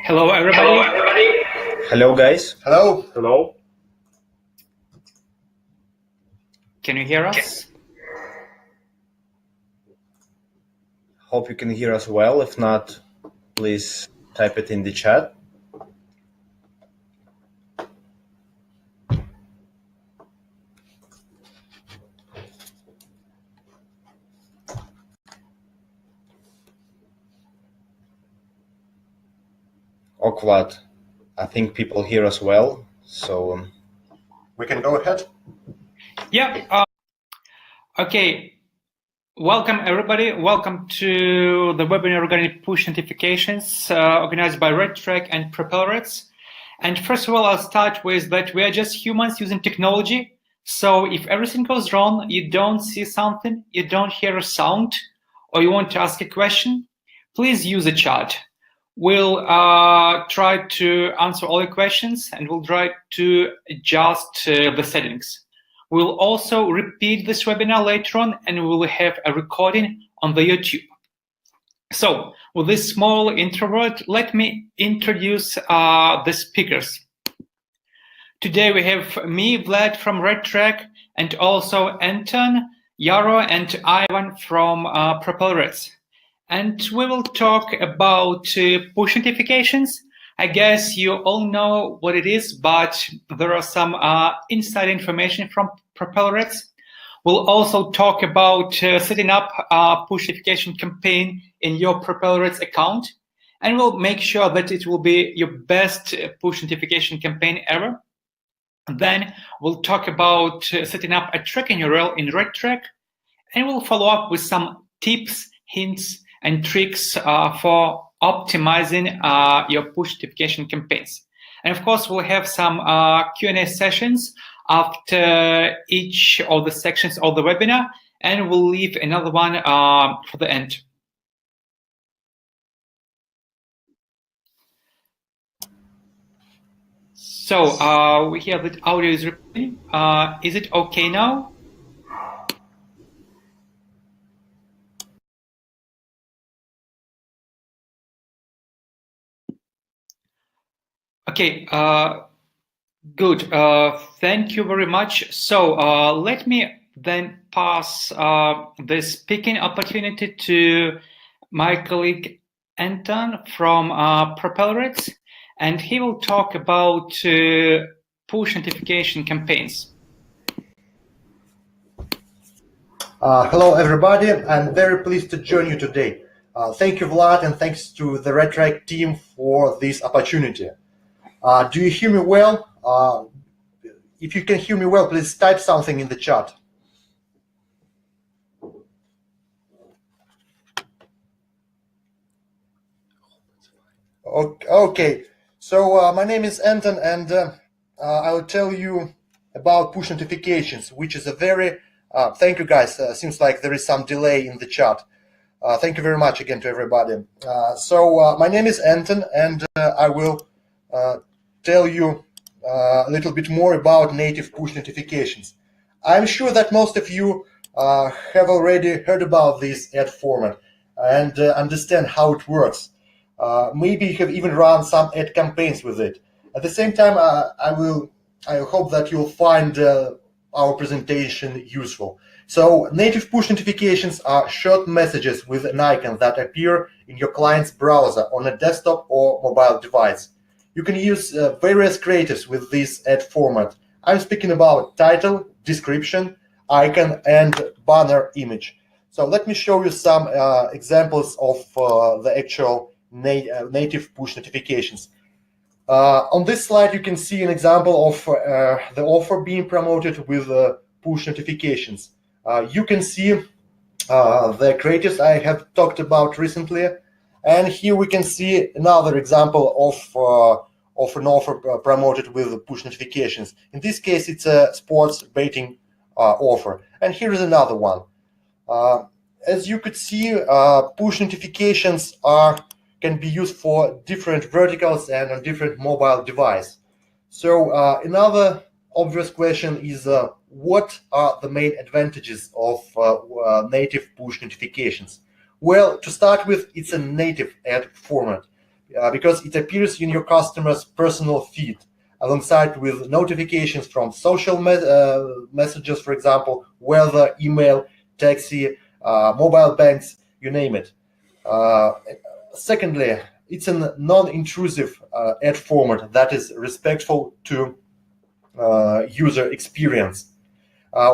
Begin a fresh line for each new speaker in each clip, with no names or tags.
Hello, everybody.
Hello, guys.
Hello.
Hello.
Can you hear us?
Hope you can hear us well. If not, please type it in the chat. Awkward. I think people hear us well, so
We can go ahead.
Yeah. Okay. Welcome, everybody. Welcome to the webinar regarding push notifications organized by RedTrack and PropellerAds. And first of all, I'll start with that we are just humans using technology. So if everything goes wrong, you don't see something, you don't hear a sound, or you want to ask a question, please use a chat. We'll try to answer all your questions, and we'll try to adjust the settings. We'll also repeat this webinar later on, and we will have a recording on the YouTube. So with this small intro, let me introduce the speakers. Today we have me, Vlad from RedTrack, and also Anton, Yaro, and Ivan from PropellerAds. And we will talk about push notifications. I guess you all know what it is, but there are some inside information from PropellerAds. We'll also talk about setting up a push notification campaign in your PropellerAds account, and we'll make sure that it will be your best push notification campaign ever. And then we'll talk about setting up a tracking URL in RedTrack, and we'll follow up with some tips, hints, and tricks for optimizing your push notification campaigns. And of course, we'll have some Q&A sessions after each of the sections of the webinar, and we'll leave another one for the end. So we hear that audio is recording. Is it okay now? Okay, good. Thank you very much. So let me then pass the speaking opportunity to my colleague Anton from PropellerAds, and he will talk about push notification campaigns.
Hello, everybody. I'm very pleased to join you today. Thank you, Vlad, and thanks to the RedTrack team for this opportunity. Do you hear me well? If you can hear me well, please type something in the chat. Okay, so my name is Anton, and I will tell you about push notifications, which is a very, thank you guys, seems like there is some delay in the chat. Thank you very much again to everybody. So my name is Anton, and I will tell you a little bit more about native push notifications. I'm sure that most of you have already heard about this ad format and understand how it works. Maybe you have even run some ad campaigns with it. At the same time, I hope that you'll find our presentation useful. So native push notifications are short messages with an icon that appear in your client's browser on a desktop or mobile device. You can use various creatives with this ad format. I'm speaking about title, description, icon, and banner image. So let me show you some examples of the actual native push notifications. On this slide, you can see an example of the offer being promoted with push notifications. You can see the creatives I have talked about recently, and here we can see another example of an offer promoted with push notifications. In this case, it's a sports betting offer, and here is another one. As you could see, push notifications can be used for different verticals and on different mobile devices. So another obvious question is what are the main advantages of native push notifications? Well, to start with, it's a native ad format. because it appears in your customer's personal feed alongside with notifications from social messages, for example, weather, email, taxi, mobile banks, you name it. Secondly, it's a non-intrusive ad format that is respectful to user experience.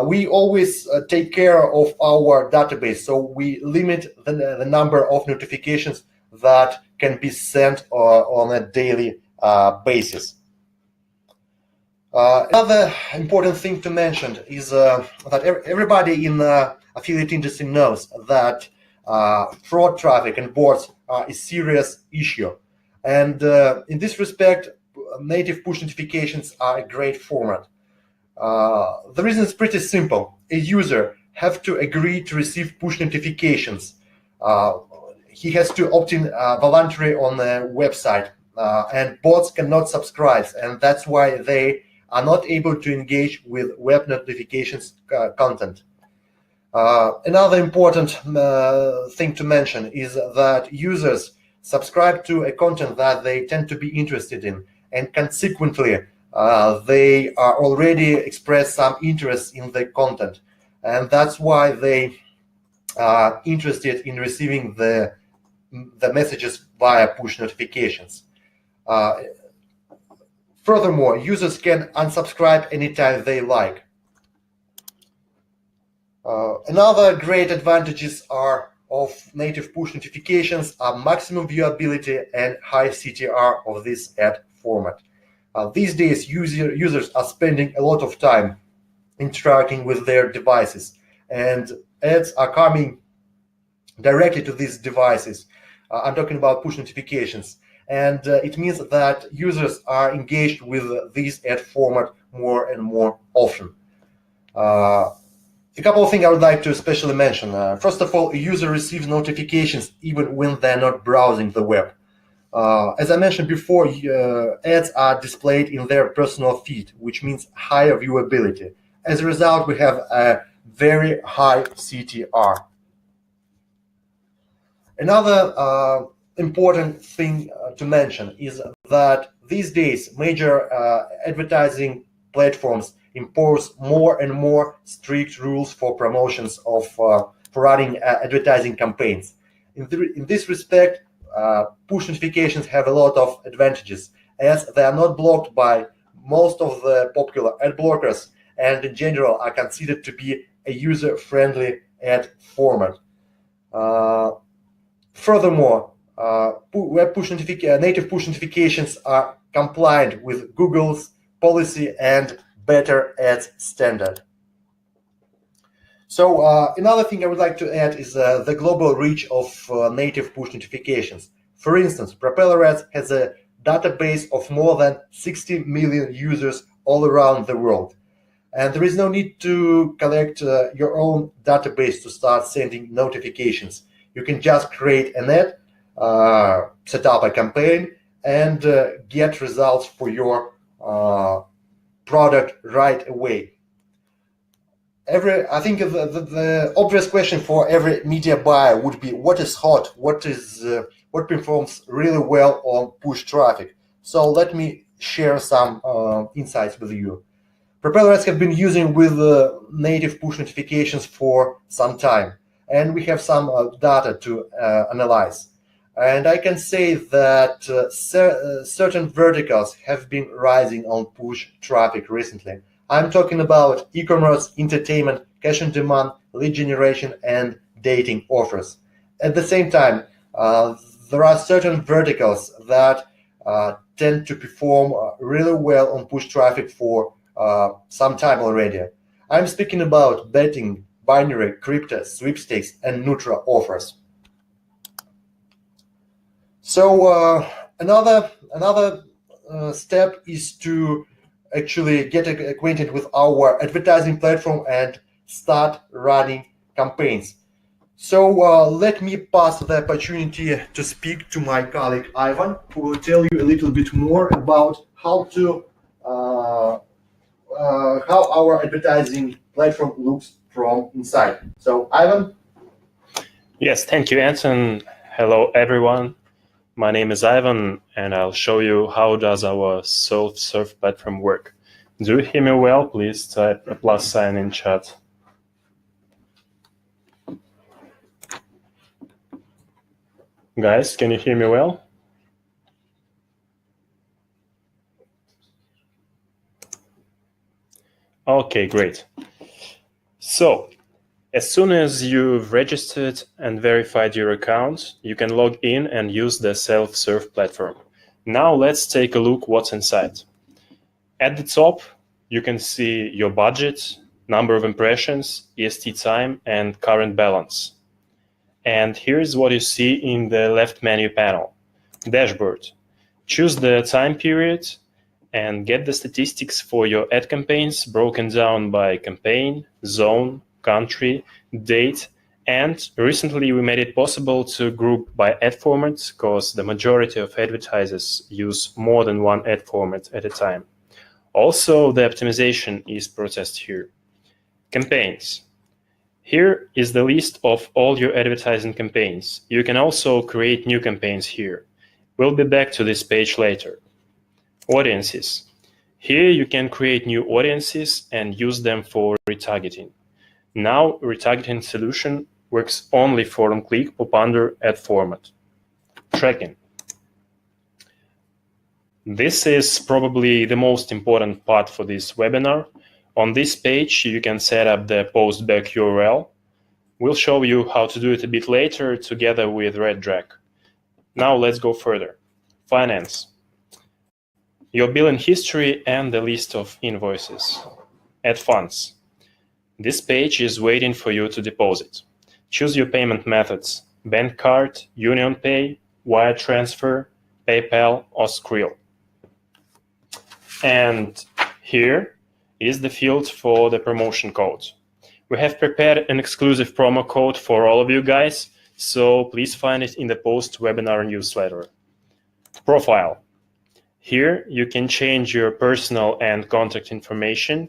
We always take care of our database, so we limit the number of notifications that can be sent on a daily basis. Another important thing to mention is that everybody in the affiliate industry knows that fraud traffic and bots are a serious issue. And in this respect, native push notifications are a great format. The reason is pretty simple. A user has to agree to receive push notifications. He has to opt in voluntarily on the website, and bots cannot subscribe, and that's why they are not able to engage with web notifications content. Another important thing to mention is that users subscribe to a content that they tend to be interested in, and consequently, they are already expressed some interest in the content, and that's why they are interested in receiving the messages via push notifications. Furthermore, users can unsubscribe anytime they like. Another great advantages of native push notifications are maximum viewability and high CTR of this ad format. These days, users are spending a lot of time interacting with their devices, and ads are coming directly to these devices. I'm talking about push notifications, and it means that users are engaged with this ad format more and more often. A couple of things I would like to especially mention. First of all, a user receives notifications even when they're not browsing the web. As I mentioned before, ads are displayed in their personal feed, which means higher viewability. As a result, we have a very high CTR. Another important thing to mention is that these days, major advertising platforms impose more and more strict rules for promotions of for running advertising campaigns. In this respect, push notifications have a lot of advantages, as they are not blocked by most of the popular ad blockers, and in general are considered to be a user-friendly ad format. Furthermore, native push notifications are compliant with Google's policy and Better Ads standard. So another thing I would like to add is the global reach of native push notifications. For instance, PropellerAds has a database of more than 60 million users all around the world. And there is no need to collect your own database to start sending notifications. You can just create an ad, set up a campaign, and get results for your product right away. I think the obvious question for every media buyer would be, what is hot? What performs really well on push traffic? So let me share some insights with you. PropellerAds have been using with native push notifications for some time, and we have some data to analyze. And I can say that certain verticals have been rising on push traffic recently. I'm talking about e-commerce, entertainment, cash on demand, lead generation, and dating offers. At the same time, there are certain verticals that tend to perform really well on push traffic for some time already. I'm speaking about betting, binary, crypto, sweepstakes, and neutral offers. So another step is to actually get acquainted with our advertising platform and start running campaigns. So let me pass the opportunity to speak to my colleague Ivan, who will tell you a little bit more about how our advertising platform looks from inside. So Ivan?
Yes, thank you, Anton. Hello, everyone. my name is Ivan, and I'll show you how does our self-serve platform work. Do you hear me well? Please type a plus sign in chat. Guys, can you hear me well? Okay, great. So, as soon as you've registered and verified your account, you can log in and use the self-serve platform. Now let's take a look what's inside. At the top, you can see your budget, number of impressions, EST time, and current balance. And here's what you see in the left menu panel. Dashboard. Choose the time period and get the statistics for your ad campaigns broken down by campaign, zone, country, date, and recently we made it possible to group by ad formats because the majority of advertisers use more than one ad format at a time. Also, the optimization is processed here. Campaigns. Here is the list of all your advertising campaigns. You can also create new campaigns here. We'll be back to this page later. Audiences. Here you can create new audiences and use them for retargeting. Now, retargeting solution works only for on-click pop-under ad format. Tracking. This is probably the most important part for this webinar. On this page, you can set up the postback URL. We'll show you how to do it a bit later together with RedTrack. Now let's go further. Finance. Your billing history and the list of invoices. Add funds. This page is waiting for you to deposit. Choose your payment methods: bank card, Union Pay, wire transfer, PayPal, or Skrill. And here is the field for the promotion code. We have prepared an exclusive promo code for all of you guys, so please find it in the post-webinar newsletter. Profile. Here you can change your personal and contact information,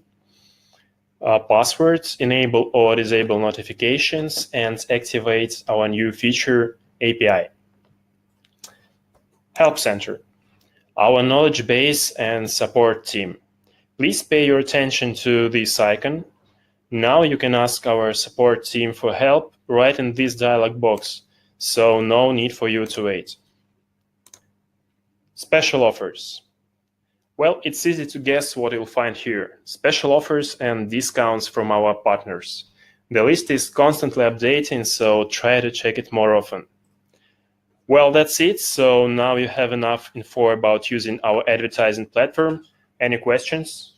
passwords, enable or disable notifications, and activate our new feature, API. Help Center. Our knowledge base and support team. Please pay your attention to this icon. Now you can ask our support team for help right in this dialog box, so no need for you to wait. Special offers. Well, it's easy to guess what you'll find here. Special offers and discounts from our partners. The list is constantly updating, so try to check it more often. Well, that's it. So now you have enough info about using our advertising platform. Any questions?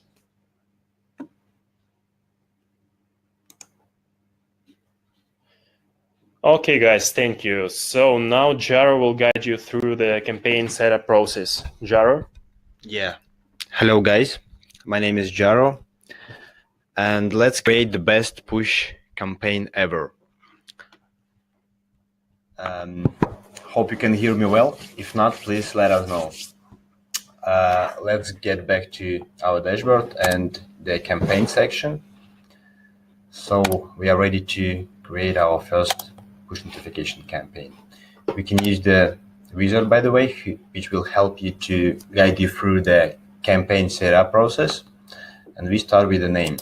Okay, guys, thank you. So now Jaro will guide you through the campaign setup process. Jaro?
Yeah. Hello, guys. My name is Jaro, and let's create the best push campaign ever. Hope you can hear me well. If not, please let us know. Let's get back to our dashboard and the campaign section. So we are ready to create our first push notification campaign. We can use the wizard, by the way, which will help you to guide you through the campaign setup process. And we start with the name.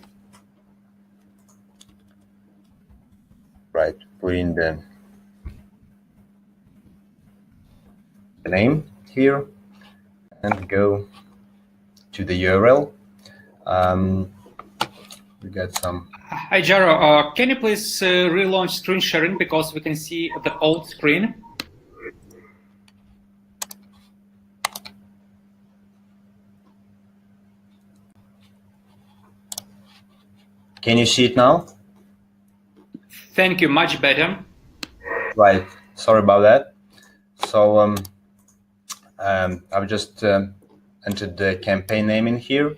Right, put in the name here and go to the URL. We got some.
Hi, Jaro. Can you please relaunch screen sharing because we can see the old screen?
Can you see it now?
Thank you, much better.
Right, sorry about that. So I've just entered the campaign name in here,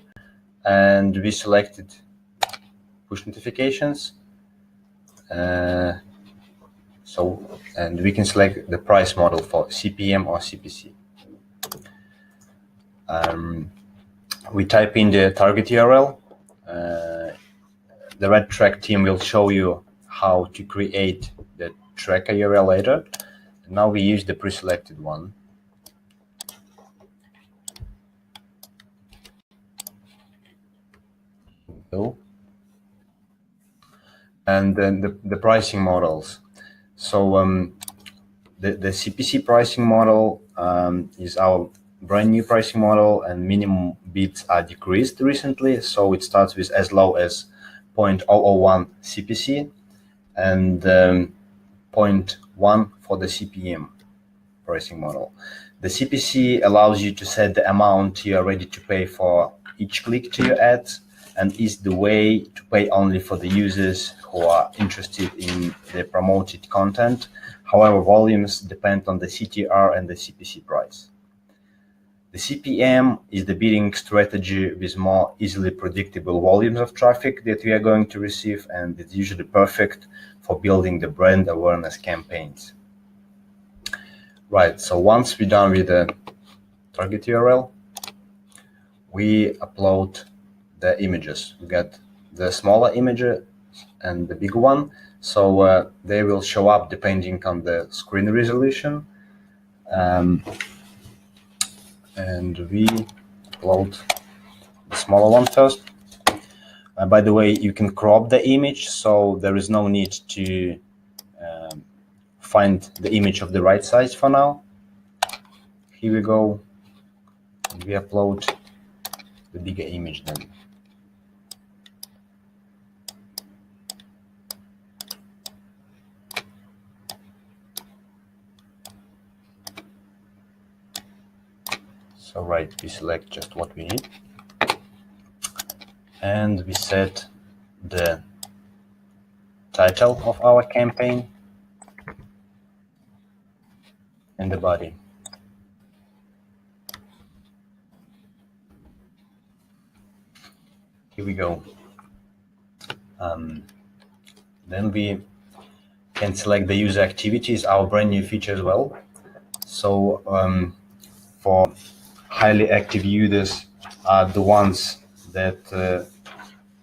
and we selected push notifications. And we can select the price model for CPM or CPC. We type in the target URL. The RedTrack team will show you how to create the tracker URL later. Now we use the pre-selected one. And then the pricing models. So the CPC pricing model is our brand new pricing model, and minimum bids are decreased recently. So it starts with as low as 0.001 CPC and 0.1 for the CPM pricing model. The CPC allows you to set the amount you are ready to pay for each click to your ads, and is the way to pay only for the users who are interested in the promoted content. However, volumes depend on the CTR and the CPC price. The CPM is the bidding strategy with more easily predictable volumes of traffic that we are going to receive, and it's usually perfect for building the brand awareness campaigns. Right, so once we're done with the target URL, we upload the images. We got the smaller image and the big one, so they will show up depending on the screen resolution. And we upload the smaller one first. By the way, you can crop the image, so there is no need to find the image of the right size for now. Here we go. We upload the bigger image then. So right, we select just what we need, and we set the title of our campaign and the body. Here we go. Then we can select the user activities, our brand new feature as well. So for highly active users are the ones that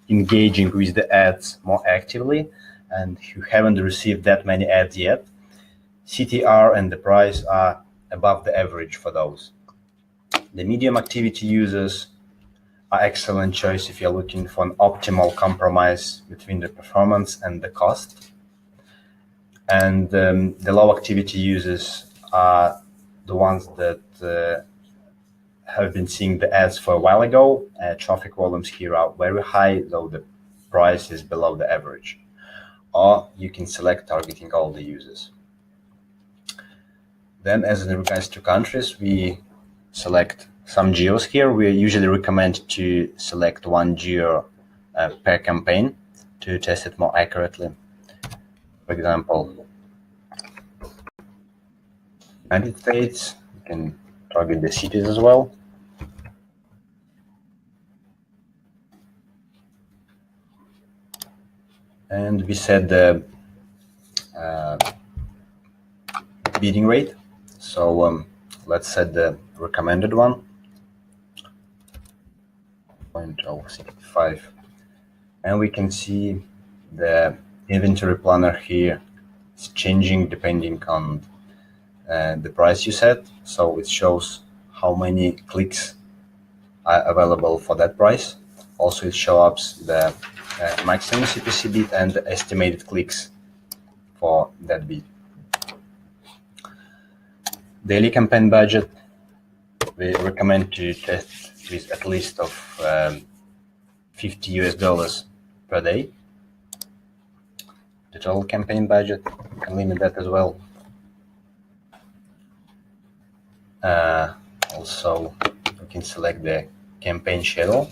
engaging with the ads more actively and who haven't received that many ads yet. CTR and the price are above the average for those. The medium activity users are excellent choice if you're looking for an optimal compromise between the performance and the cost. And the low activity users are the ones that have been seeing the ads for a while ago. Traffic volumes here are very high, though the price is below the average. Or you can select targeting all the users. Then, as in regards to countries, we select some geos here. We usually recommend to select one geo per campaign to test it more accurately. For example, United States, you can target the cities as well. And we set the bidding rate. So let's set the recommended one, 0.065. And we can see the inventory planner here is changing depending on the price you set. So it shows how many clicks are available for that price. Also, it shows the maximum CPC bid and the estimated clicks for that bid. Daily campaign budget, we recommend to test with at least of $50 per day. The total campaign budget, you can limit that as well. Also, we can select the campaign schedule.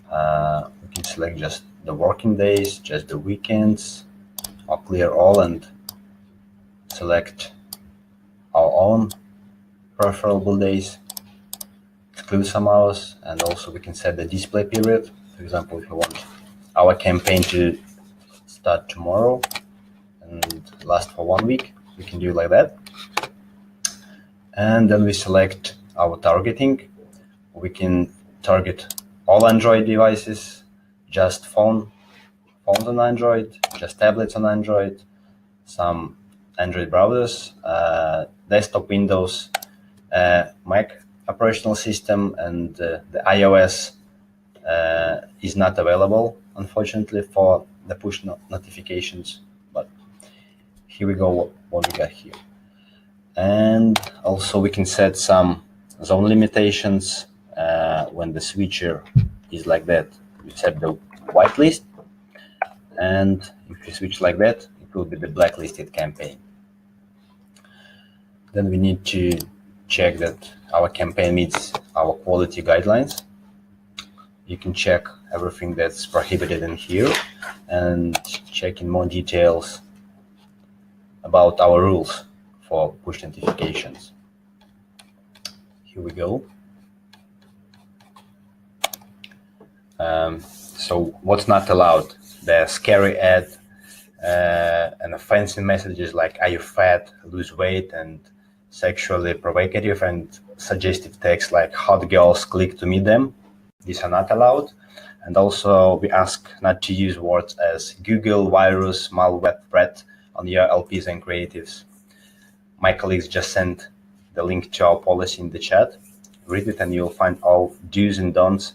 We can select just the working days, just the weekends, or clear all and select our own preferable days, exclude some hours, and also we can set the display period. For example, if we want our campaign to start tomorrow and last for 1 week, we can do like that. And then we select our targeting. We can target all Android devices, just phones on Android, just tablets on Android, some Android browsers, desktop Windows, Mac operational system, and the iOS is not available, unfortunately, for the push notifications. But here we go, what we got here. And also we can set some zone limitations when the switcher is like that. We set the whitelist, and if we switch like that, it will be the blacklisted campaign. Then we need to check that our campaign meets our quality guidelines. You can check everything that's prohibited in here and check in more details about our rules for push notifications. Here we go. So what's not allowed? The scary ad and offensive messages like "Are you fat?", "Lose weight," and sexually provocative and suggestive text like "Hot girls, click to meet them." These are not allowed. And also we ask not to use words as Google, virus, malware, threat on your LPs and creatives. My colleagues just sent the link to our policy in the chat. Read it and you'll find all do's and don'ts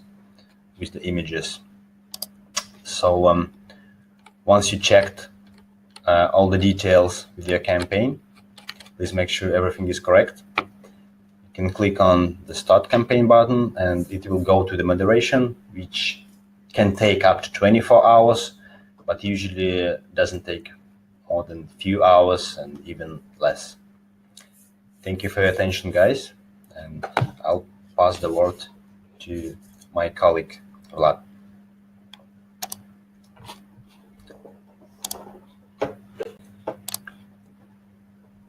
with the images. So once you checked all the details with your campaign, please make sure everything is correct. You can click on the Start Campaign button and it will go to the moderation, which can take up to 24 hours, but usually doesn't take more than a few hours and even less. Thank you for your attention, guys, and I'll pass the word to my colleague, Vlad.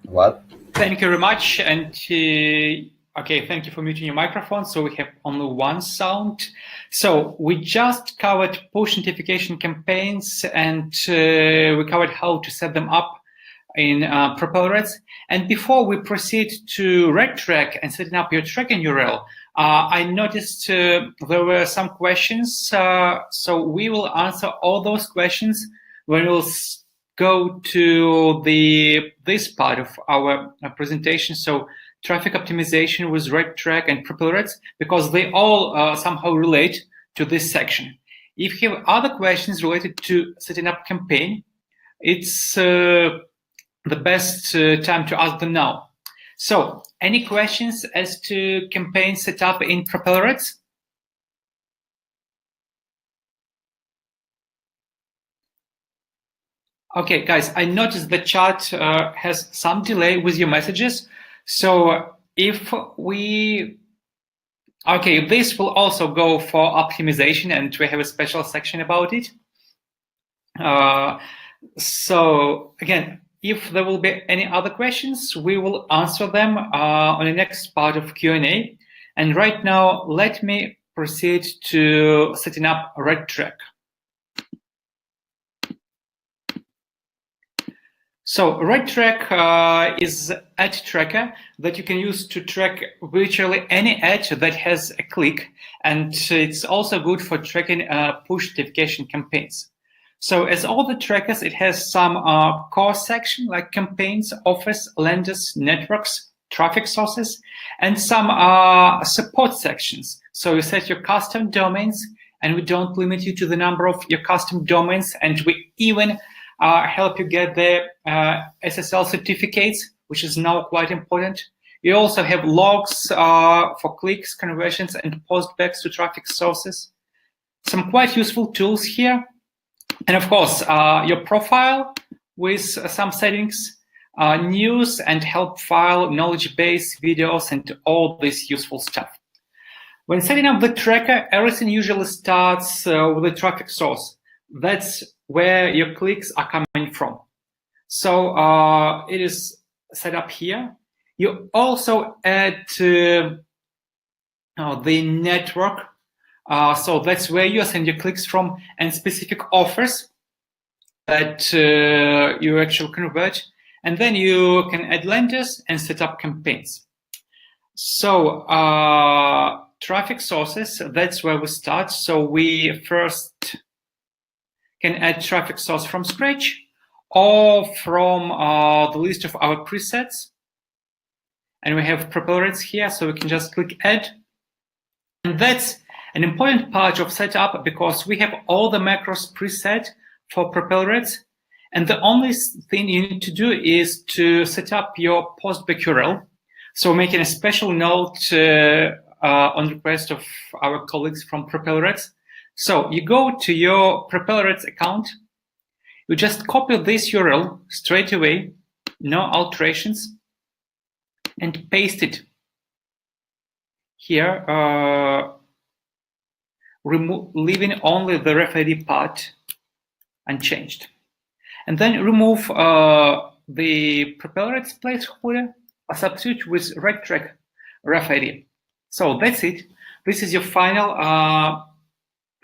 Vlad?
Thank you very much. And okay, thank you for muting your microphone. So we have only one sound. So we just covered push notification campaigns, and we covered how to set them up in PropellerAds. And before we proceed to RedTrack and setting up your tracking URL, I noticed there were some questions. So we will answer all those questions when we'll go to this part of our presentation. So traffic optimization with RedTrack and PropellerAds, because they all somehow relate to this section. If you have other questions related to setting up campaign, it's the best time to ask them now. So any questions as to campaign setup in PropellerAds? Okay, guys, I noticed the chat has some delay with your messages. So if we, okay, this will also go for optimization, and we have a special section about it. So again, if there will be any other questions, we will answer them on the next part of Q&A. And right now, let me proceed to setting up RedTrack. So RedTrack is ad tracker that you can use to track virtually any ad that has a click, and it's also good for tracking push notification campaigns. So as all the trackers, it has some core section like campaigns, offers, lenders, networks, traffic sources, and some support sections. So you set your custom domains, and we don't limit you to the number of your custom domains, and we even help you get the SSL certificates, which is now quite important. You also have logs for clicks, conversions, and postbacks to traffic sources. Some quite useful tools here. And of course, your profile with some settings, news and help file, knowledge base, videos, and all this useful stuff. When setting up the tracker, everything usually starts with a traffic source. That's where your clicks are coming from. So it is set up here. You also add the network. So that's where you send your clicks from, and specific offers that you actually convert. And then you can add lenders and set up campaigns. So traffic sources, that's where we start. So we first can add traffic source from scratch or from the list of our presets. And we have PropellerAds here, so we can just click add. And that's An important part of setup, because we have all the macros preset for PropellerAds, and the only thing you need to do is to set up your postback URL. So making a special note on request of our colleagues from PropellerAds. So you go to your PropellerAds account, you just copy this URL straight away, no alterations, and paste it here, leaving only the ref ID part unchanged. And then remove the PropellerAds placeholder, a substitute with RedTrack ref ID. So that's it. This is your final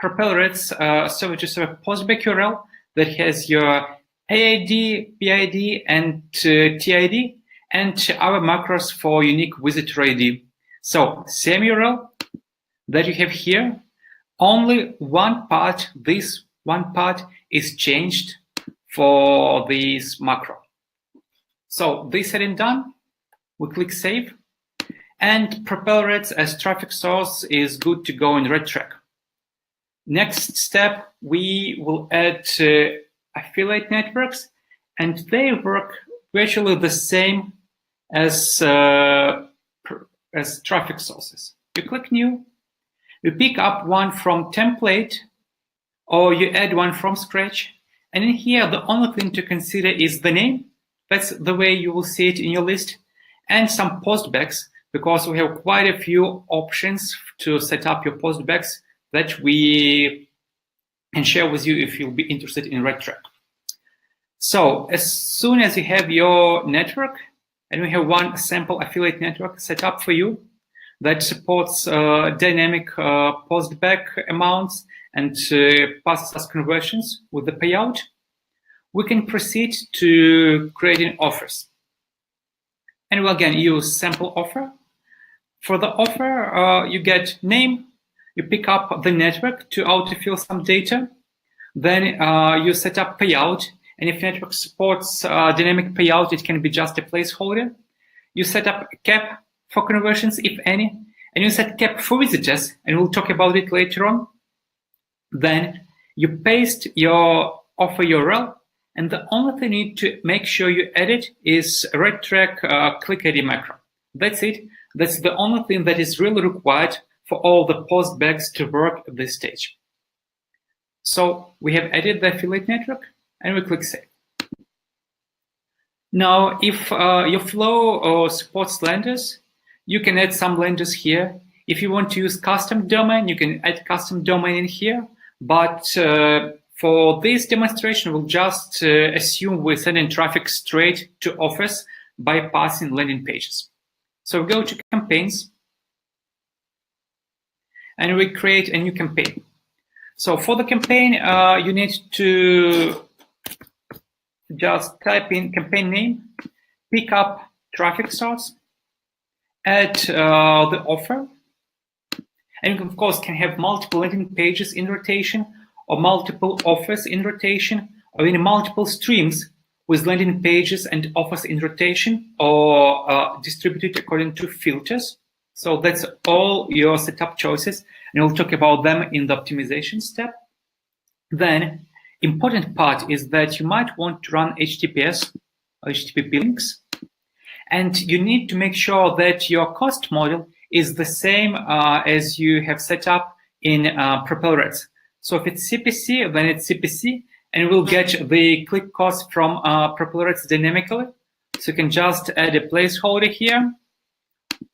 PropellerAds server-to-server postback URL that has your AID, PID, and TID, and our macros for unique visitor ID. So same URL that you have here, only one part, this one part is changed for this macro. So this setting done, we click Save, and PropellerAds as traffic source is good to go in RedTrack. Next step, we will add affiliate networks, and they work virtually the same as traffic sources. You click New, you pick up one from template, or you add one from scratch, and in here the only thing to consider is the name. That's the way you will see it in your list, and some postbacks, because we have quite a few options to set up your postbacks that we can share with you if you'll be interested in RedTrack. So as soon as you have your network, and we have one sample affiliate network set up for you that supports dynamic postback amounts and passes conversions with the payout, we can proceed to creating offers. And we'll again use sample offer. For the offer, you get name, you pick up the network to autofill some data, then you set up payout, and if network supports dynamic payout, it can be just a placeholder. You set up a cap for conversions, if any, and you set cap for visitors, and we'll talk about it later on. Then you paste your offer URL, and the only thing you need to make sure you edit is RedTrack click ID macro. That's it. That's the only thing that is really required for all the postbacks to work at this stage. So we have added the affiliate network, and we click Save. Now, if your flow supports lenders, you can add some lenders here. If you want to use custom domain, you can add custom domain in here. But for this demonstration, we'll just assume we're sending traffic straight to offers bypassing landing pages. So go to campaigns, and we create a new campaign. So for the campaign, you need to just type in campaign name, pick up traffic source, add the offer, and you, of course, can have multiple landing pages in rotation, or multiple offers in rotation, or even multiple streams with landing pages and offers in rotation, or distributed according to filters. So that's all your setup choices, and we'll talk about them in the optimization step. Then, important part is that you might want to run HTTPS or HTTP links, and you need to make sure that your cost model is the same as you have set up in PropellerAds. So if it's CPC, then it's CPC, and we'll get the click cost from PropellerAds dynamically. So you can just add a placeholder here.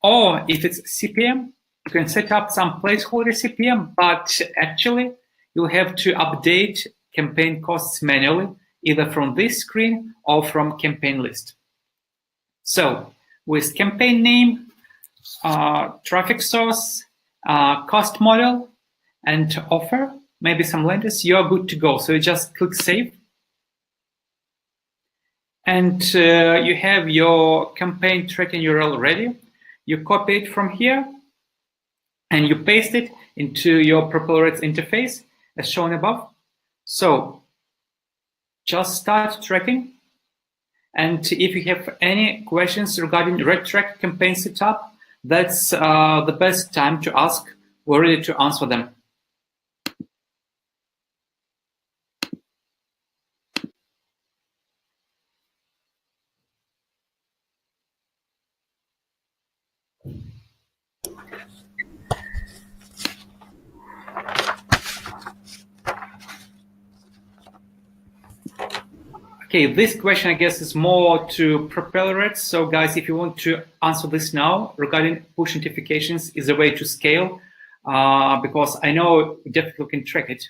Or if it's CPM, you can set up some placeholder CPM, but actually you'll have to update campaign costs manually, either from this screen or from campaign list. So with campaign name, traffic source, cost model, and offer, maybe some lenders, you're good to go. So you just click Save. And you have your campaign tracking URL ready. You copy it from here, and you paste it into your PropellerAds interface, as shown above. So just start tracking. And if you have any questions regarding RedTrack campaign setup, that's the best time to ask we're ready to answer them. Okay, this question, I guess, is more to PropellerAds. So guys, if you want to answer this now regarding push notifications is a way to scale, because I know you definitely can track it.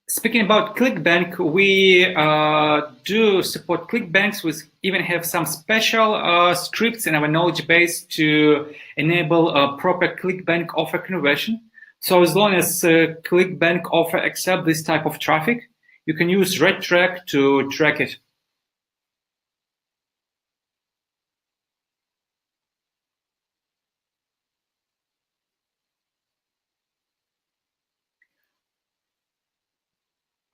Speaking about ClickBank, we do support ClickBanks. We even have some special scripts in our knowledge base to enable a proper ClickBank offer conversion. So as long as ClickBank offer accept this type of traffic, you can use RedTrack to track it.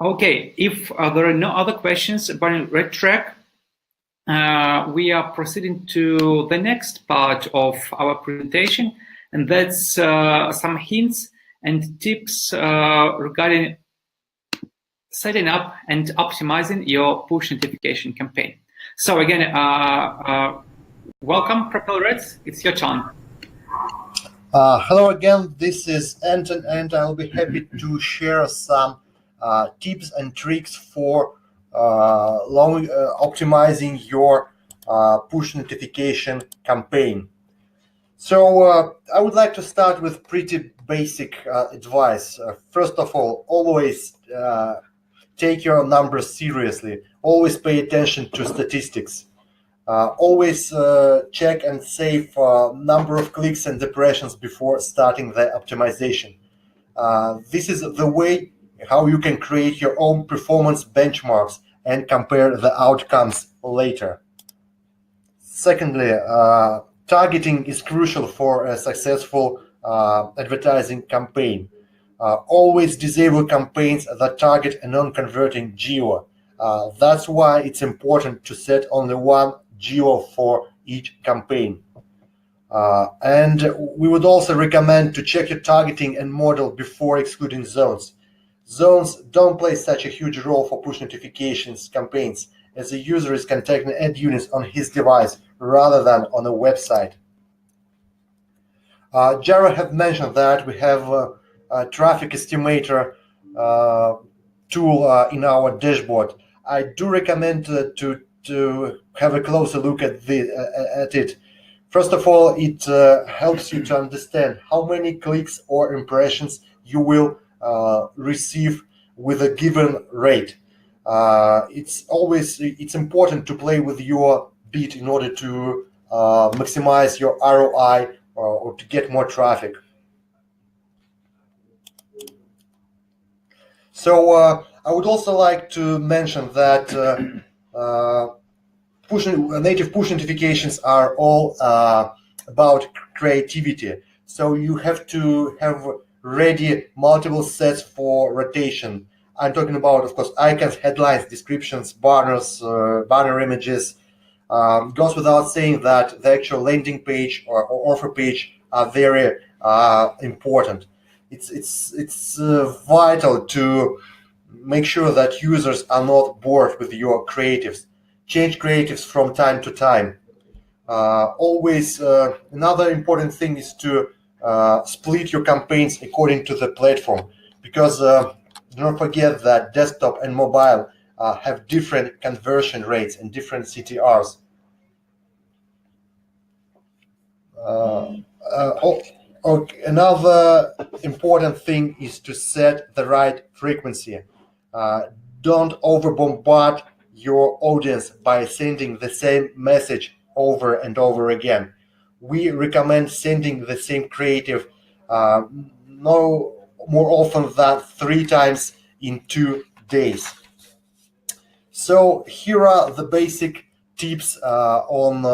Okay, if there are no other questions about RedTrack, we are proceeding to the next part of our presentation, and that's some hints and tips regarding setting up and optimizing your push notification campaign. So again, welcome, PropellerAds. It's your turn.
Hello again, this is Anton, and I'll be happy to share some tips and tricks for optimizing your push notification campaign. So I would like to start with pretty basic advice. First of all, always take your numbers seriously. Always pay attention to statistics. Always check and save number of clicks and impressions before starting the optimization. This is the way how you can create your own performance benchmarks and compare the outcomes later. Secondly, targeting is crucial for a successful advertising campaign. Always disable campaigns that target a non-converting geo. That's why it's important to set only one geo for each campaign. And we would also recommend to check your targeting and model before excluding zones. Zones don't play such a huge role for push notifications campaigns, as the user is contacting ad units on his device rather than on a website. Jara have mentioned that we have a traffic estimator tool in our dashboard. I do recommend to have a closer look at it. First of all, it helps you to understand how many clicks or impressions you will receive with a given rate. It's important to play with your bid in order to maximize your ROI or to get more traffic. So I would also like to mention that native push notifications are all about creativity. So you have to have ready multiple sets for rotation. I'm talking about, of course, icons, headlines, descriptions, banners, banner images. Goes without saying that the actual landing page or offer page are very important. It's vital to make sure that users are not bored with your creatives. Change creatives from time to time. Always, another important thing is to split your campaigns according to the platform, because do not forget that desktop and mobile have different conversion rates and different CTRs. Another important thing is to set the right frequency. Don't over-bombard your audience by sending the same message over and over again. We recommend sending the same creative no more often than 3 times in 2 days. So here are the basic tips on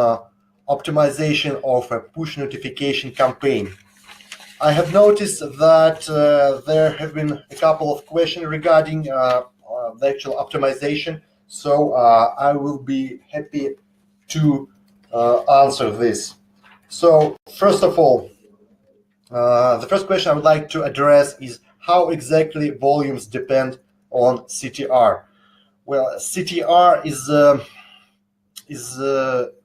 optimization of a push notification campaign. I have noticed that there have been a couple of questions regarding the actual optimization. So I will be happy to answer this. So first of all, the first question I would like to address is how exactly volumes depend on CTR. Well, CTR is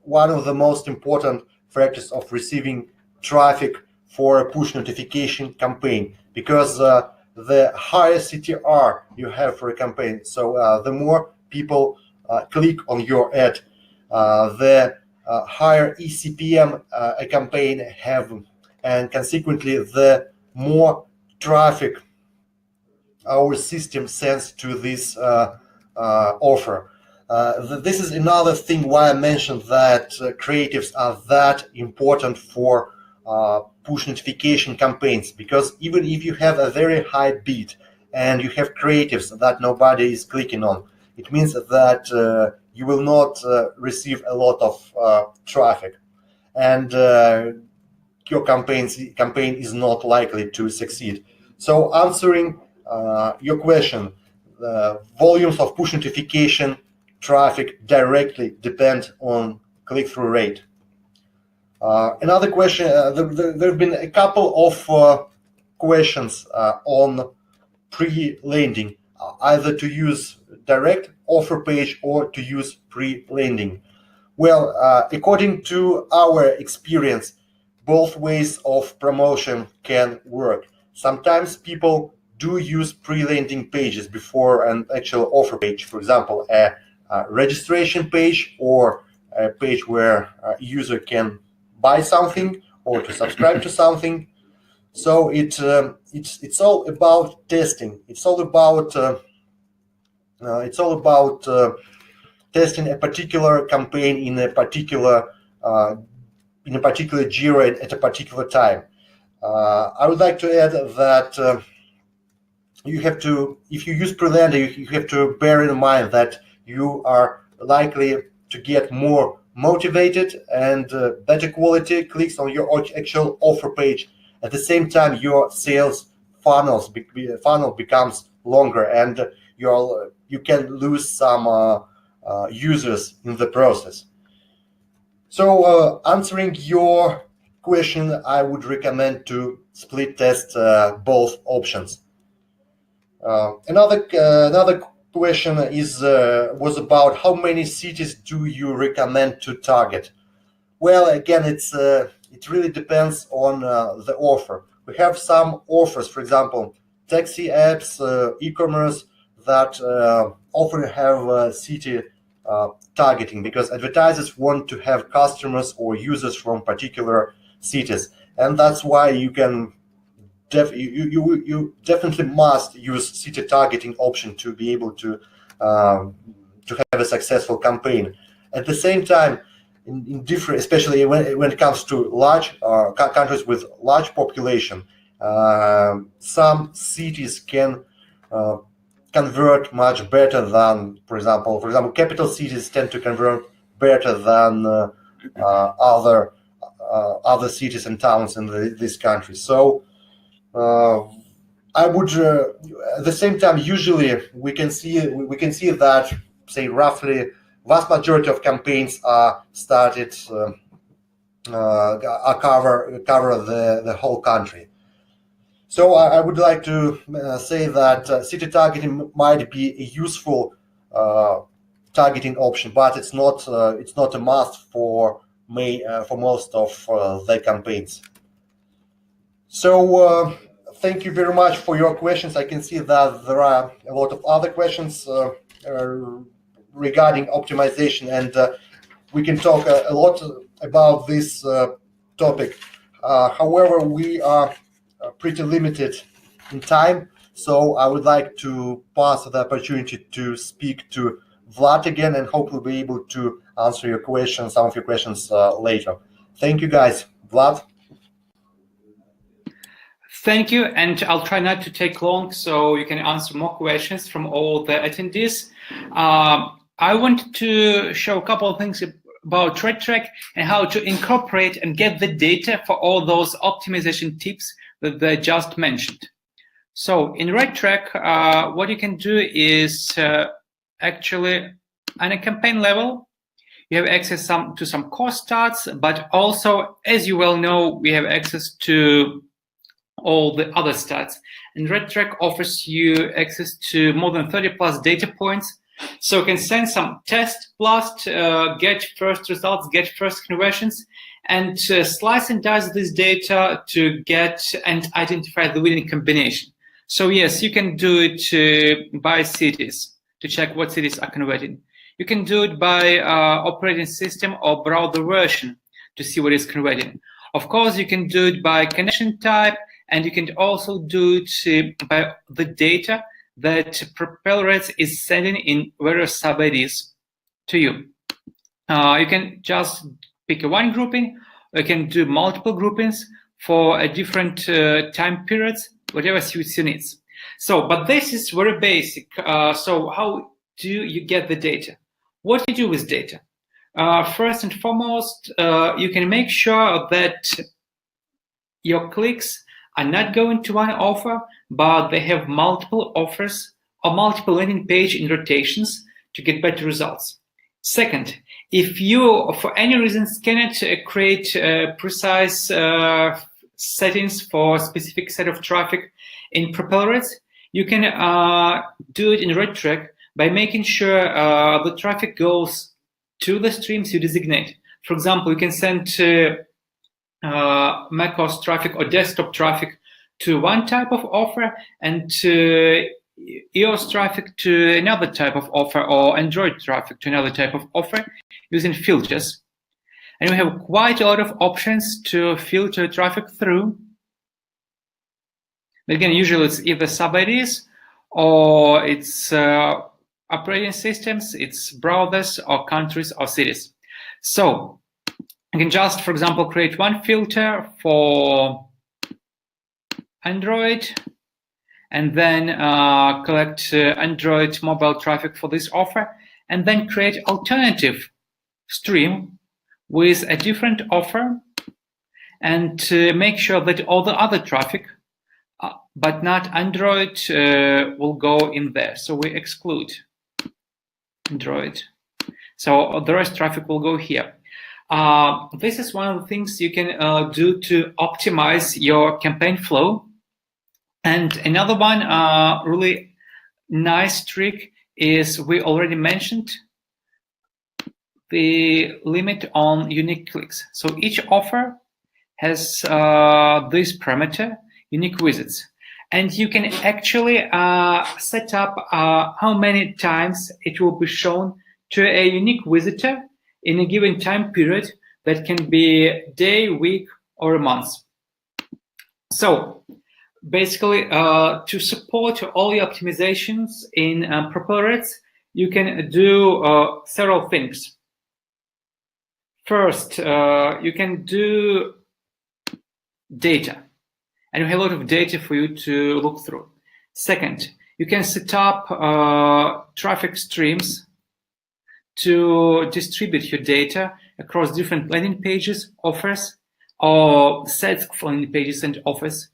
one of the most important factors of receiving traffic for a push notification campaign, because the higher CTR you have for a campaign, so the more people click on your ad, the higher ECPM a campaign have, and consequently the more traffic our system sends to this offer. This is another thing why I mentioned that creatives are that important for push notification campaigns, because even if you have a very high bid and you have creatives that nobody is clicking on, it means that you will not receive a lot of traffic, and your campaign is not likely to succeed. So answering your question, the volumes of push notification traffic directly depend on click-through rate. Another question, there have been a couple of questions on pre-landing, either to use direct offer page or to use pre-landing. Well, according to our experience, both ways of promotion can work. Sometimes people do use pre-landing pages before an actual offer page, for example, a registration page or a page where a user can buy something or to subscribe to something. So it's all about testing. It's all about testing a particular campaign in a particular geo at a particular time. I would like to add that you have to, if you use pre-landing, you have to bear in mind that you are likely to get more motivated and better quality clicks on your actual offer page. At the same time, your sales funnel becomes longer, and you can lose some users in the process. So answering your question, I would recommend to split test both options. Another question was about how many cities do you recommend to target? Well, again, it really depends on the offer. We have some offers, for example, taxi apps, e-commerce, that often have city targeting, because advertisers want to have customers or users from particular cities, and that's why you can you definitely must use city targeting option to be able to have a successful campaign. At the same time, in different, especially when it comes to large countries with large population, some cities can convert much better than, for example, capital cities tend to convert better than other cities and towns in this country. So I would at the same time, usually we can see that, say, roughly vast majority of campaigns are started cover the whole country. So I would like to say that city targeting might be a useful targeting option, but it's not a must for most of the campaigns. So thank you very much for your questions. I can see that there are a lot of other questions regarding optimization, and we can talk a lot about this topic. However, we are pretty limited in time, so I would like to pass the opportunity to speak to Vlad again, and hopefully be able to answer your questions, some of your questions later. Thank you, guys. Vlad?
Thank you, and I'll try not to take long so you can answer more questions from all the attendees. I wanted to show a couple of things about RedTrack and how to incorporate and get the data for all those optimization tips that they just mentioned. So in RedTrack, what you can do is actually on a campaign level, You have access to some cost stats, but also, as you well know, we have access to all the other stats. And RedTrack offers you access to more than 30 plus data points. So you can send some test blast, get first results, get first conversions, and slice and dice this data to get and identify the winning combination. So yes, you can do it by cities to check what cities are converting. You can do it by operating system or browser version to see what is converting. Of course, you can do it by connection type, and you can also do it by the data that PropellerAds is sending in various sub-IDs to you. You can just pick one grouping, or you can do multiple groupings for a different time periods, whatever suits your needs. So, but this is very basic. So how do you get the data? What do you do with data? First and foremost, you can make sure that your clicks are not going to one offer, but they have multiple offers or multiple landing page in rotations to get better results. Second, if you, for any reasons, cannot create precise settings for a specific set of traffic in PropellerAds, you can do it in RedTrack by making sure the traffic goes to the streams you designate. For example, you can send macOS traffic or desktop traffic to one type of offer and iOS traffic to another type of offer, or Android traffic to another type of offer using filters. And we have quite a lot of options to filter traffic through. Again, usually it's either sub-IDs or it's operating systems, it's browsers or countries or cities. So you can just, for example, create one filter for Android and then collect Android mobile traffic for this offer, and then create alternative stream with a different offer and make sure that all the other traffic, but not Android, will go in there. So we exclude Android. So the rest traffic will go here. This is one of the things you can do to optimize your campaign flow. And another one really nice trick is, we already mentioned, the limit on unique clicks. So each offer has this parameter, unique visits. And you can actually set up how many times it will be shown to a unique visitor in a given time period. That can be a day, week, or a month. So basically, to support all your optimizations in PropellerAds, you can do several things. First, you can do data, and you have a lot of data for you to look through. Second, you can set up traffic streams to distribute your data across different landing pages, offers, or sets of landing pages and offers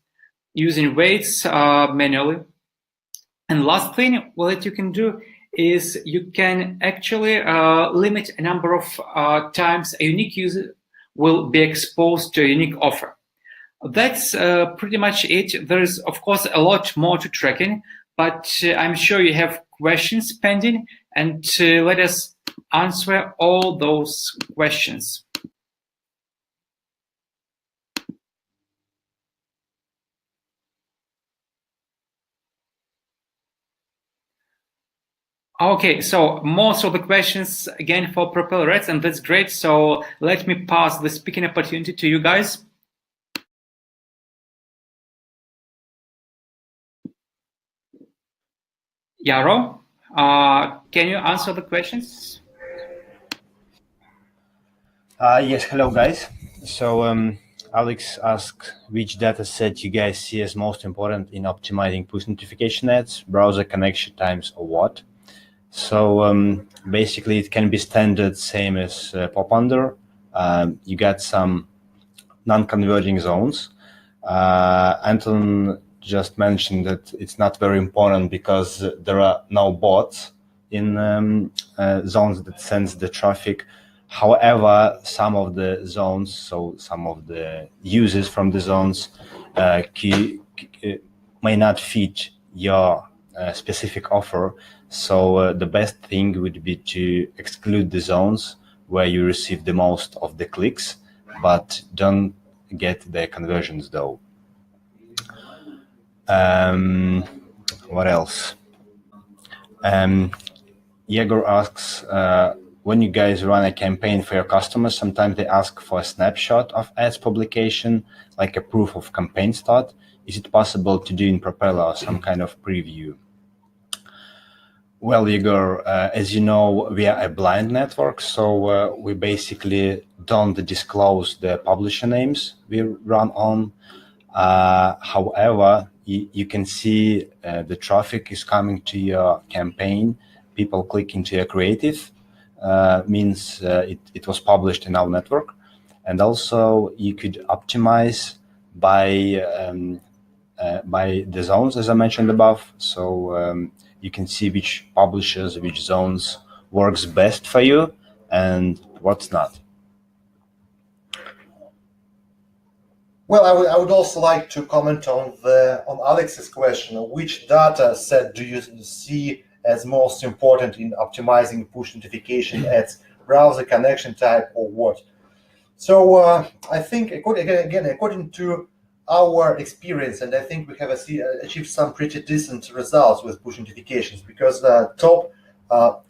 using weights manually. And last thing what you can do is you can actually limit a number of times a unique user will be exposed to a unique offer. That's pretty much it. There's, of course, a lot more to tracking, but I'm sure you have questions pending, and let us answer all those questions. Okay, so most of the questions again for PropellerAds, and that's great. So let me pass the speaking opportunity to you guys. Yaro, can you answer the questions?
Yes, hello guys. So Alex asked which data set you guys see as most important in optimizing push notification ads, browser connection times, or what? So basically it can be standard, same as PopUnder. You got some non-converging zones. Anton just mentioned that it's not very important because there are no bots in zones that sends the traffic. However, some of the zones, so some of the users from the zones may not fit your specific offer. So the best thing would be to exclude the zones where you receive the most of the clicks, but don't get the conversions though. What else? Yegor asks, when you guys run a campaign for your customers, sometimes they ask for a snapshot of ads publication, like a proof of campaign start. Is it possible to do in Propeller or some kind of preview? Well, Yegor, as you know, we are a blind network, so we basically don't disclose the publisher names we run on. However, you can see the traffic is coming to your campaign. People click into your creative, means it was published in our network. And also you could optimize by the zones, as I mentioned above. So you can see which publishers, which zones works best for you and what's not.
Well, I would also like to comment on Alex's question. Which data set do you see as most important in optimizing push notification ads, browser connection type, or what? So I think, according to our experience, and I think we have achieved some pretty decent results with push notifications, because top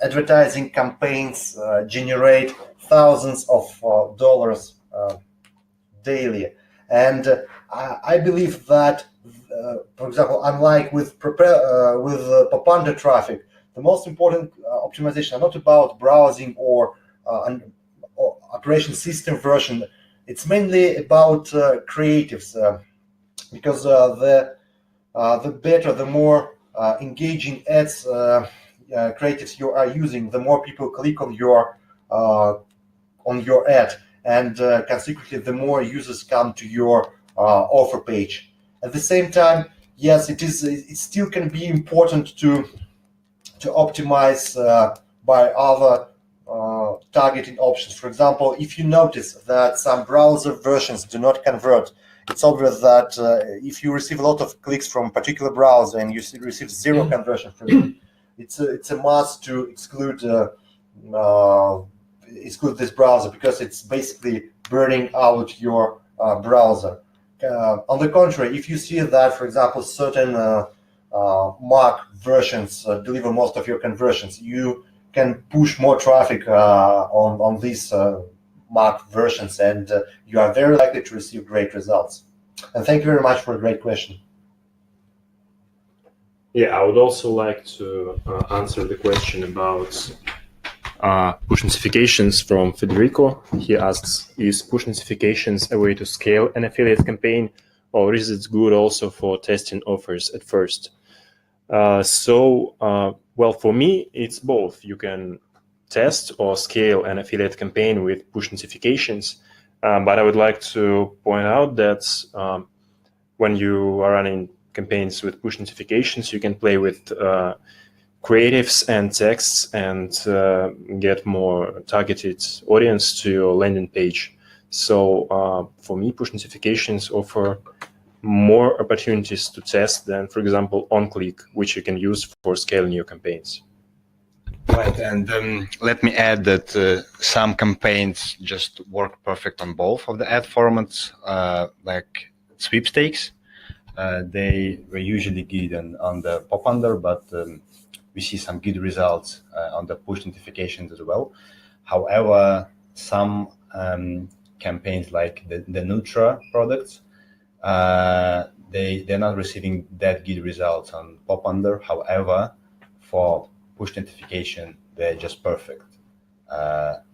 advertising campaigns generate thousands of dollars daily. And I believe that, for example, unlike with Popanda traffic, the most important optimization are not about browsing or operation system version. It's mainly about creatives, because the better, the more engaging ads creatives you are using, the more people click on your ad, and consequently, the more users come to your offer page. At the same time, yes, it still can be important to optimize by other targeting options. For example, if you notice that some browser versions do not convert, it's obvious that if you receive a lot of clicks from a particular browser and you receive zero conversion from it, it's a must to exclude this browser, because it's basically burning out your browser. On the contrary, if you see that, for example, certain Mac versions deliver most of your conversions, you can push more traffic on these Mac versions, and you are very likely to receive great results. And thank you very much for a great question.
Yeah, I would also like to answer the question about push notifications from Federico. He asks, is push notifications a way to scale an affiliate campaign, or is it good also for testing offers at first? Well, for me, it's both. You can test or scale an affiliate campaign with push notifications, but I would like to point out that when you are running campaigns with push notifications, you can play with creatives and texts and get more targeted audience to your landing page. So for me, push notifications offer more opportunities to test than, for example, on-click, which you can use for scaling your campaigns.
Right, and let me add that some campaigns just work perfect on both of the ad formats, like sweepstakes. They were usually good on the Popanda, but we see some good results on the push notifications as well. However, some campaigns like the Nutra products, they're not receiving that good results on Popanda. However, for push notification, they're just perfect.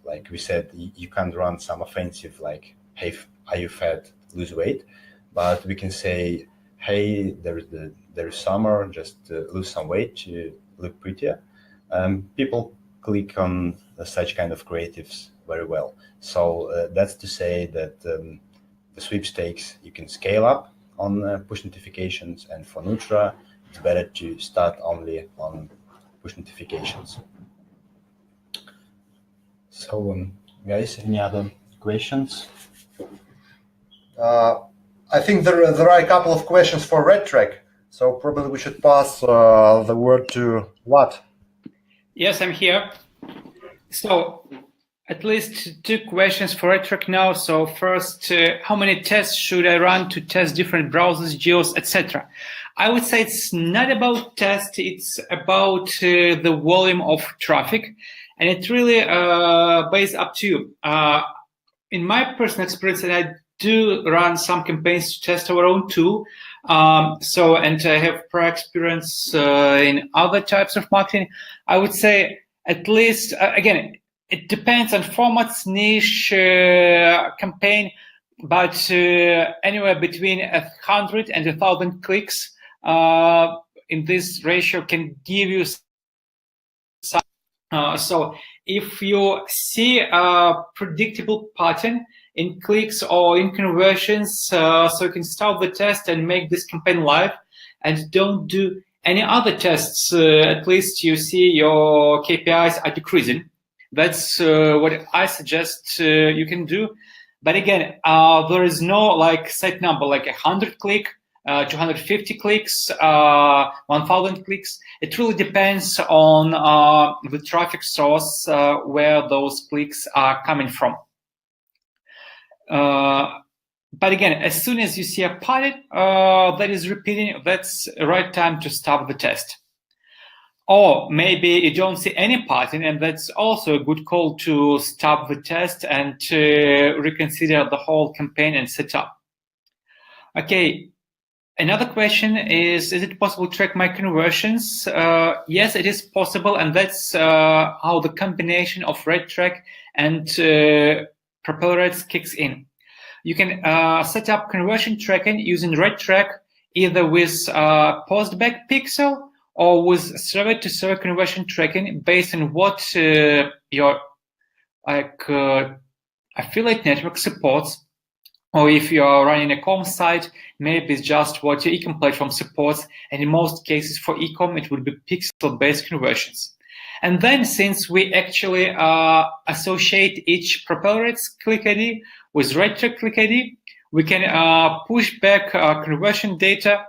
Like we said, you can't run some offensive like, hey, are you fat, lose weight? But we can say, hey, there is summer, just lose some weight to look prettier. People click on such kind of creatives very well. So that's to say that the sweepstakes you can scale up on push notifications, and for Nutra, it's better to start only on push notifications. So Guys, any other questions?
I think there are a couple of questions for RedTrack, so probably we should pass the word to Vlad.
Yes, I'm here. So at least 2 questions for RedTrack now. So first, how many tests should I run to test different browsers, geos, etc.? I would say it's not about test, it's about the volume of traffic, and it really based up to you. In my personal experience, and I do run some campaigns to test our own tool. And I have prior experience in other types of marketing. I would say at least, again, it depends on formats, niche, campaign, but anywhere between 100 and 1,000 clicks in this ratio can give you some. So if you see a predictable pattern in clicks or in conversions, so you can start the test and make this campaign live, and don't do any other tests. At least you see your KPIs are decreasing. That's what I suggest you can do. But again, there is no like set number, like 100 click, 250 clicks, 1,000 clicks. It really depends on the traffic source where those clicks are coming from. But again, as soon as you see a pattern that is repeating, that's the right time to stop the test. Or maybe you don't see any pattern, and that's also a good call to stop the test and to reconsider the whole campaign and setup. Okay. Another question is it possible to track my conversions? Yes, it is possible, and that's how the combination of RedTrack and PropellerAds kicks in. You can set up conversion tracking using RedTrack either with postback pixel or with server-to-server conversion tracking based on what your affiliate network supports. Or if you are running a com site, maybe it's just what your ecom platform supports. And in most cases for ecom, it would be pixel-based conversions. And then since we actually associate each PropellerAds click ID with RedTrack click ID, we can push back conversion data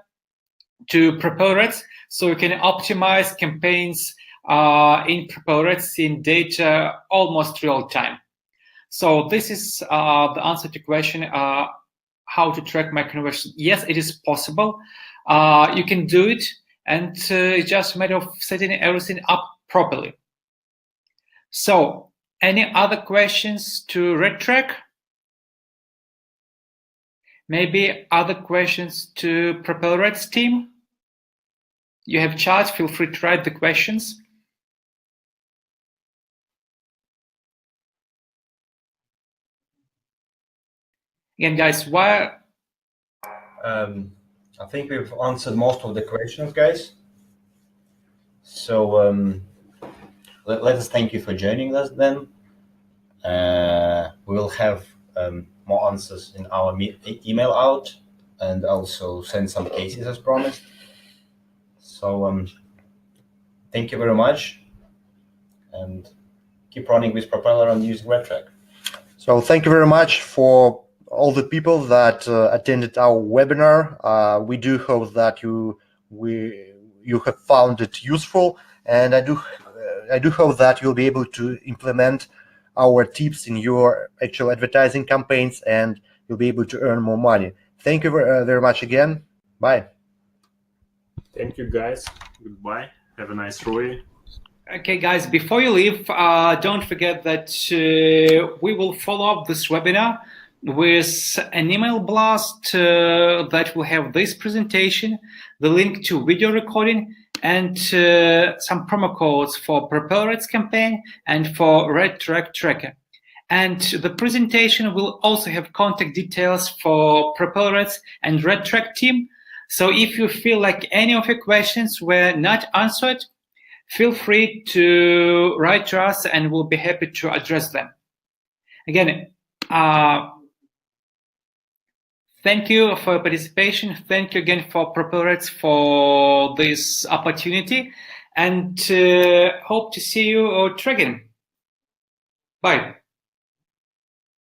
to PropellerAds, so we can optimize campaigns in PropellerAds in data almost real time. So this is the answer to the question, how to track my conversion. Yes, it is possible. You can do it, and it's just a matter of setting everything up properly. So any other questions to RedTrack? Maybe other questions to PropellerAds team? You have chat, feel free to write the questions. Again, guys, why?
I think we've answered most of the questions, guys. So let us thank you for joining us then. We will have more answers in our email out, and also send some cases as promised. So thank you very much, and keep running with Propeller and using RedTrack.
So thank you very much for all the people that attended our webinar. We do hope that you have found it useful, and I do hope that you'll be able to implement our tips in your actual advertising campaigns, and you'll be able to earn more money. Thank you very much again. Bye.
Thank you, guys. Goodbye. Have a nice ROI.
Okay, guys, before you leave, don't forget that we will follow up this webinar with an email blast that will have this presentation, the link to video recording, and some promo codes for PropellerAds campaign and for RedTrack tracker. And the presentation will also have contact details for PropellerAds and RedTrack team. So if you feel like any of your questions were not answered, feel free to write to us and we'll be happy to address them. Again, thank you for your participation. Thank you again for PropellerAds for this opportunity, and hope to see you or again. Bye.